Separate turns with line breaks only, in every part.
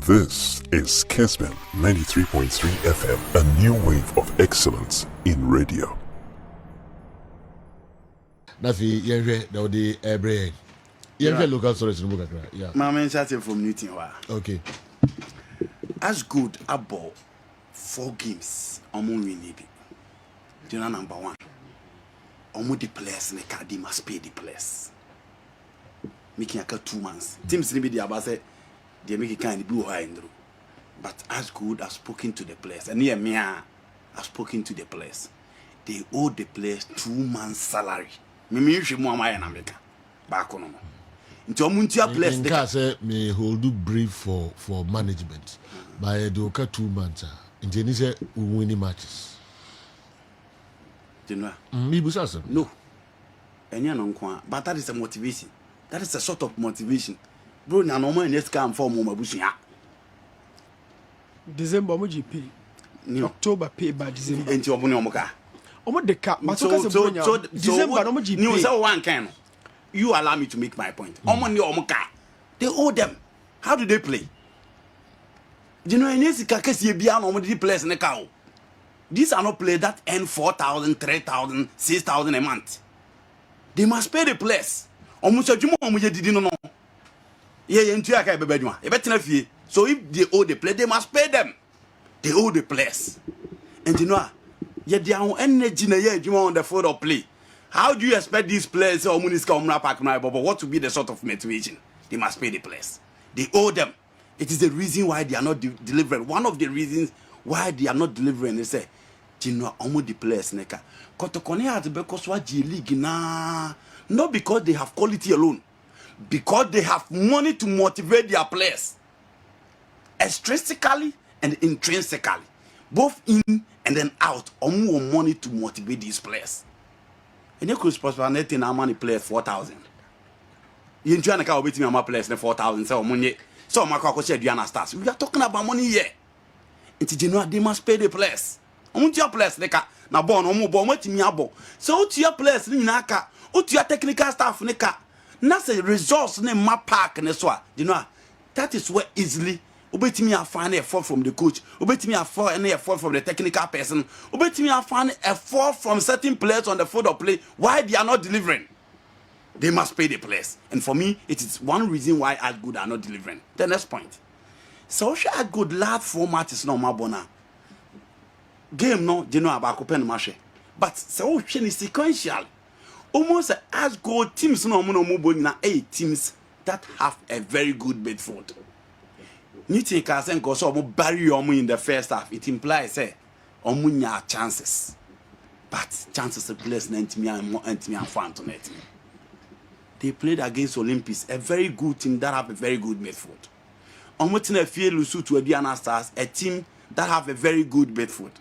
This is Kessben 93.3 FM, a new wave of excellence in radio.
Nafi yenhwe na odi ebre. Yenhwe local stories no kakra. Yeah.
Mama chatting from Newton wa.
Okay.
As good about 4 games omo win bi. You know number 1. Omo the players ne ka they must pay the players. Making aka 2 months. Teams ni be the abase they make it kind of blue high in. But as good as spoken to the players. And here me have spoken to the players. They owe the players 2 months salary. Me usually mo amaya na America. Back on. Into omuntia players
they say me hold do brief for management. By do 2 months. Into ni say we win matches.
You know?
Me busasa.
No. Enya no nko. But that is a motivation. That is a sort of motivation. Bro, na normal in this camp for mo mabusia.
December mo GP. October pay by December.
Enti obo ne omo ka.
Omo de cap. So December no mo GP.
You say one kind. You allow me to make my point. Omo ne omo ka. They owe them. How do they play? You know, any sika kesi bia no omo di players ne ka o. These are not players that earn 4,000, 3,000, 6,000 a month. They must pay the players. Omo so dwuma omo ye didi no. Yeah, into aka bebeduma. E betena fie. So if they owe the players, they must pay them. They owe the players. And you know, yeah, their own energy na yeah, you on the field of play. How do you expect these players or Muniska Omra Park now? But what to be the sort of motivation? They must pay the players. They owe them. It is the reason why they are not delivering. One of the reasons why they are not delivering is say, you know, almost the players neka. Kotokone has because what G League na not because they have quality alone, because they have money to motivate their players, extrinsically and intrinsically, both in and then out. More money to motivate these players. And you could sponsor nothing. Our money players 4,000. You enjoy the car with me. My players 4,000. So money. So my car said Diana stars. We are talking about money here. It's general. They must pay the players. Your players they ka na born omo bo matimi abo. So to your players ni naka. To your technical staff ne ka. Na say resource ne map park ne so. You know that is where easily. Obetimi find a fall from the coach. Obetimi find a fall from the technical person. Obetimi find a fall from certain players on the field of play. Why they are not delivering? They must pay the players. And for me, it is one reason why as good are not delivering. The next point. So as good last 4 matches no mabona. Game no, you know about open match. But so is sequential. Almost as good teams no mo 8 teams that have a very good midfield. Niti Kasen Koso bury omu in the first half. It implies omunya chances. But chances of players and fan to net. They played against Olympics, a very good team that have a very good midfield. Omutina Fie Lusu to Ediana Stars, a team that have a very good midfield.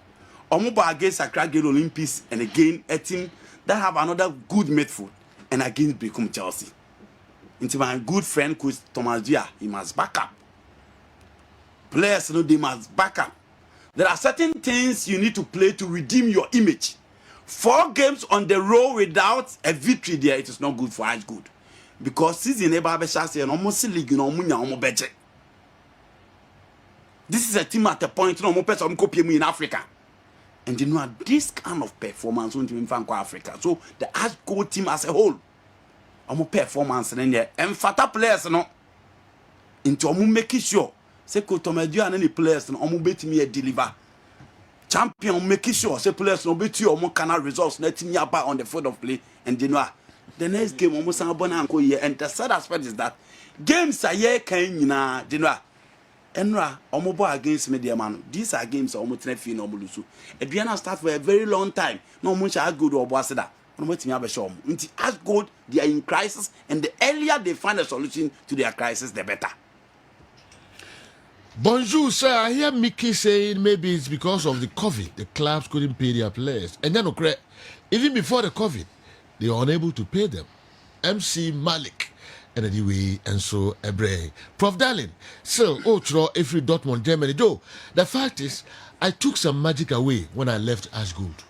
Omuba against Accra Olympics, and again a team that have another good midfield, and against become Chelsea. Into my good friend Coach Thomas Dia, he must back up. Players know they must back up. There are certain things you need to play to redeem your image. 4 games on the row without a victory there, it is not good for us good. Because season and almost league budget. This is a team at a point no more person copy me in Africa. And you know this kind of performance won't even find Africa. So the as go team as a whole. Performance and there and fatter players no into making sure. Say Kotomedio and any players and omo betimi deliver. Champion making sure say players no beti omo canal results na team yaba on the field of play and you know the next game omo san bona anko here. And the sad aspect is that games are here kan nyina you know enra omo bo against media man. These are games omo tenefi no omo lusu. Adriana start for a very long time. No omo sha good or boaseda. Omo betimi abesho omo. Until as good they are in crisis and the earlier they find a solution to their crisis the better.
Bonjour, sir. I hear Mickey saying maybe it's because of the COVID. The clubs couldn't pay their players. And then, even before the COVID, they were unable to pay them. MC Malik. And anyway, and so Ebre. Prof. Darling, so, if you Dortmund, Germany. Though, the fact is, I took some magic away when I left Ashgood.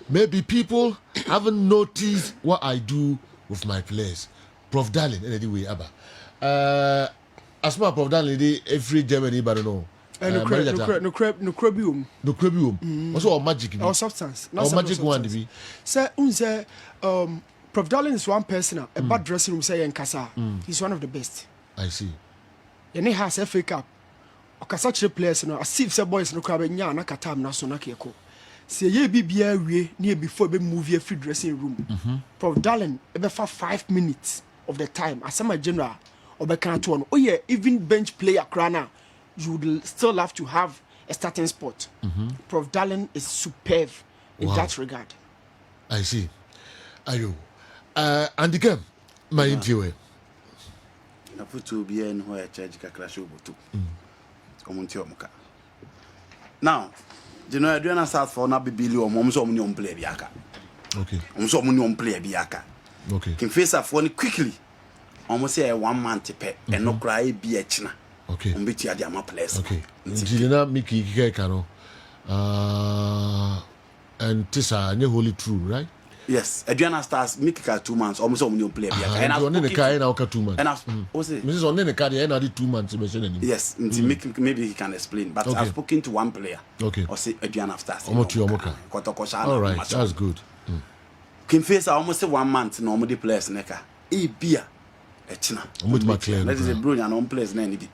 Maybe people haven't noticed what I do with my players. Prof. Darling, and anyway, Abba. as my of that lady every Germany but no
no crebium
also magic
or substance
or magic one be
say unse Prof Darling is one person a bad dressing room say Nkasa he's one of the best.
I see
Yene has FA Cup okasa chire players no as if say boys no crab nya na katam na so na keko say ye bibia wie na before be move your free dressing room Prof Darling e be for 5 minutes of the time as my general obeka to on oh yeah even bench player crana you would still have to have a starting spot. Prof Darling is superb in that regard.
I see ayo and the game my interview
na put be in where charge ka crash oboto omunti omuka now you know Adriana South for na be billion mom so omni on play biaka
okay
so omni on play biaka
okay
can face up for quickly almost say 1 month pe and no cry be a china
okay
umbiti ade ama players
okay njilina miki kika no and tisa ne holy true right.
Yes, Adriana Stars make 2 months almost omni on play biaka
and I on the car na 2 months
and I was it
Mrs. on the car na 2 months
yes maybe he can explain but I've spoken to one player
okay
or say Adriana Stars
all right that's good
can face almost 1 month no omni players neka e bia e china that is a brilliant on players na need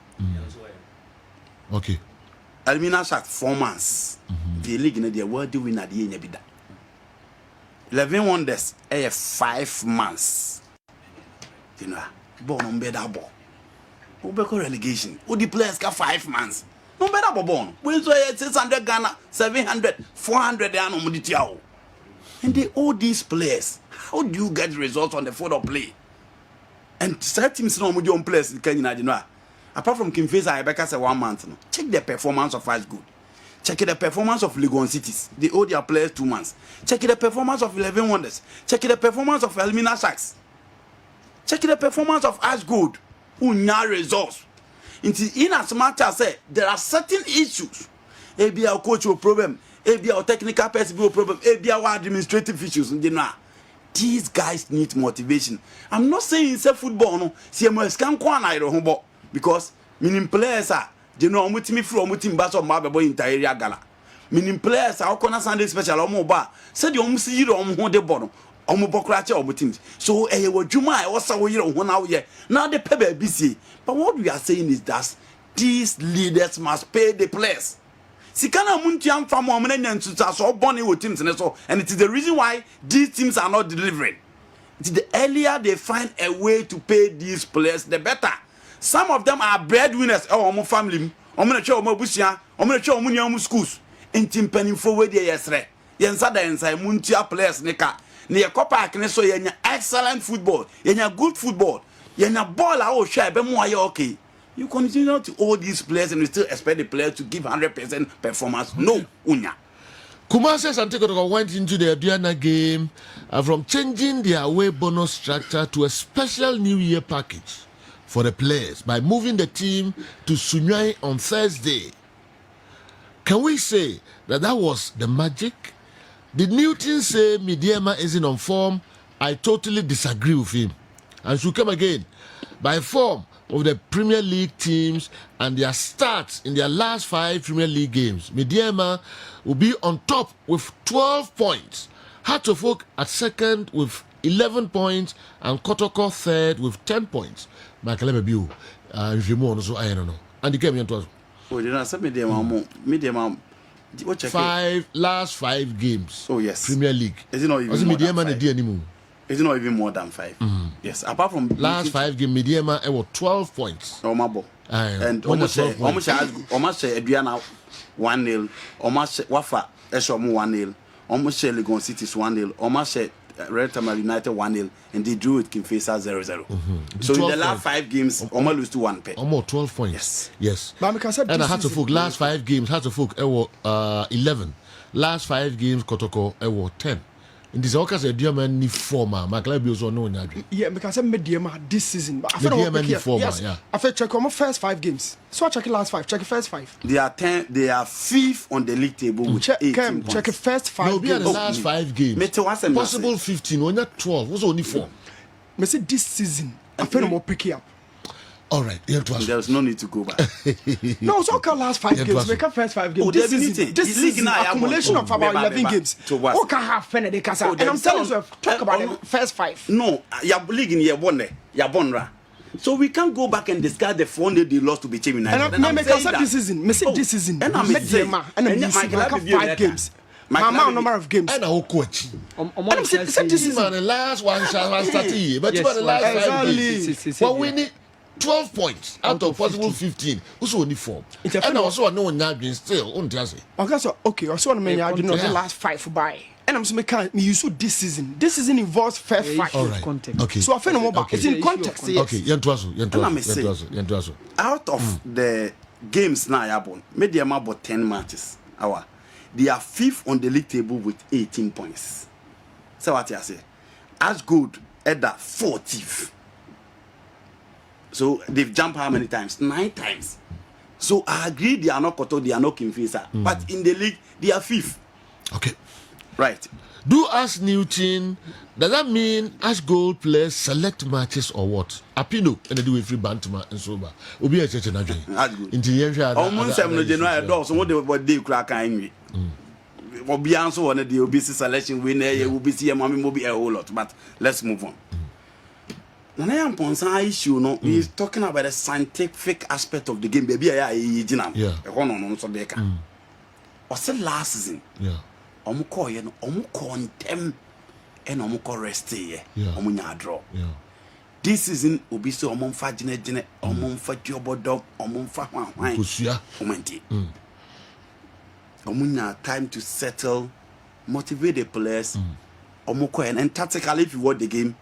okay
Almina Shark 4 months the league na the world winner the nya bida 11 wonders 5 months you know born on better ball Ubeko relegation the players got 5 months no better born we so 600 Ghana 700 400 they are no muditiao and they all these players how do you get results on the field of play and certain teams no mudi on players can you know apart from Kim Faisal Rebecca say 1 month no check the performance of Ice Good. Check the performance of Legon Cities. They owe their players 2 months. Check the performance of 11 Wonders. Check the performance of Elmina Sharks. Check the performance of Ash Gold. Who now results. In as much as say there are certain issues. Maybe our coach will problem. Maybe our technical person will problem. Maybe our administrative issues. These guys need motivation. I'm not saying it's a football. No, see, because meaning players are. You know, omutimi fro omutim ba so ma bebo entire gala meaning players are corner Sunday special omo ba said the omusi yire omo ho de bo no omo bokra che omutim so eh wo dwuma e wo sa wo yire ho na wo ye now the pay ba sie but what we are saying is that these leaders must pay the players sikana muntu amfa mo na nya ntuta so bone wo teams ne so and it is the reason why these teams are not delivering. It is the earlier they find a way to pay these players the better. Some of them are breadwinners. Oh, my family. I'm gonna show my busia. I'm gonna show my schools. In timpani forward yesterday. Yensada inside Muntia players neka. Near Copa can so yenya excellent football. Yenya good football. Yenya ball out share be more okay. You continue to all these players and you still expect the players to give 100% performance. No, unya.
Kumasi Santikotoko went into the Adriana game from changing their away bonus structure to a special New Year package for the players by moving the team to Sunyai on Thursday. Can we say that was the magic? Did Newton say Midiema isn't on form? I totally disagree with him. And should come again. By form of the Premier League teams and their starts in their last 5 Premier League games, Midiema will be on top with 12 points. Hartlepool at second with 11 points and Kotoko third with 10 points. Michael Ebebu, Jimon, so I don't know. And the game into us.
Oh, did I say medium?
Last 5 games.
Oh, yes.
Premier League.
Is it not even more than 5?
Anymore?
Is it not even more than 5? Yes. Apart from
last 5 games, Midiema was 12 points.
Oh, my boy. And almost Adriana 1-0. Almost Wafa Eshomu 1-0. Almost Legon Cities 1-0. Almost Red Tamale United 1-0, and they drew with Kim Faisal 0-0. So in the last 5 games, Oma lose to 1 pay.
Almost 12 points. Yes.
And
I had to focus last 5 games. Had to focus 11. Last 5 games, Kotoko 10. In this occasion, the Diamond ni former. Maclebi also no nyadri.
Yeah, because I made Diamond this season. But I
former.
Yes.
Yeah.
I feel check on first 5 games. So I check the last 5. Check the first 5.
They are 10. They are 5th on the league table with 18 points.
Check the first 5.
No, be the last 5 games. Possible 15. We're not 12. What's only 4?
I say this season. I feel more picky up.
All right,
there's no need to go back.
No, so call last 5 games. Make up first 5 games.
Oh,
this
definitely.
this is accumulation of about 11 games.
To what?
Who can have pen de casa? And I'm telling you, talk about the first 5.
No, your league in your one day, your bonra. So we can't go back and discard the 4 they lost to be Team United.
And I'm saying this season. Me say this season.
And I'm saying,
and I'm using 5 games. My amount number of games.
And our coach.
And I'm saying this is
the last one started, but the last 5 games. Well, we need 12 points out of possible 15. Who's only 4? And also no one still on Thursday.
Okay, also on many I do not the last 5 for buy. And I'm saying me use this season. This season involves first 5.
All right. Okay.
So I feel more back. It's in context.
Okay, Yantuaso.
Out of the games now happen, made them about 10 matches. They are 5th on the league table with 18 points. So what I say? As good at that 40th. So they've jumped how many times? 9 times. So I agree they are not Koto, they are not Kimfisa. But in the league, they are 5th.
Okay.
Right.
Do ask Newton, does that mean as goal players select matches or what? Apino and they do a free bantama and sober. Obi a church and again.
That's good.
Into the end,
almost 7 January doors. What they crack angry. Obi answer one of the OBC selection winner, you will be see a mommy will be a whole lot. But let's move on. When I am Ponsa issue, no, he's talking about the scientific aspect of the game. Baby, yeah. A one on so they can. What's the last season?
Yeah.
Omuko yen omuko ntem and omuko rest here. Omunya draw.
Yeah.
This season obi so omomfa gine omomfa diobodo omomfa hwan.
Kusia.
Omenti. Omunya time to settle, motivate the players. Omuko and tactically if you want the game.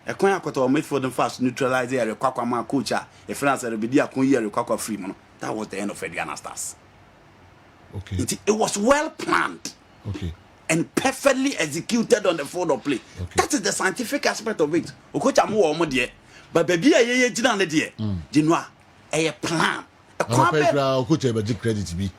A coin akoto made for them fast neutralize the requakwa ma coach a France be akun here requakwa free mono. That was the end of Ediana Stars.
Okay.
It was well planned.
Okay.
And perfectly executed on the field of play.
Okay.
That is the scientific aspect of it. Okocha mo omo de. But baby aye jina ne de. Jinwa a plan. A
Coach credit be.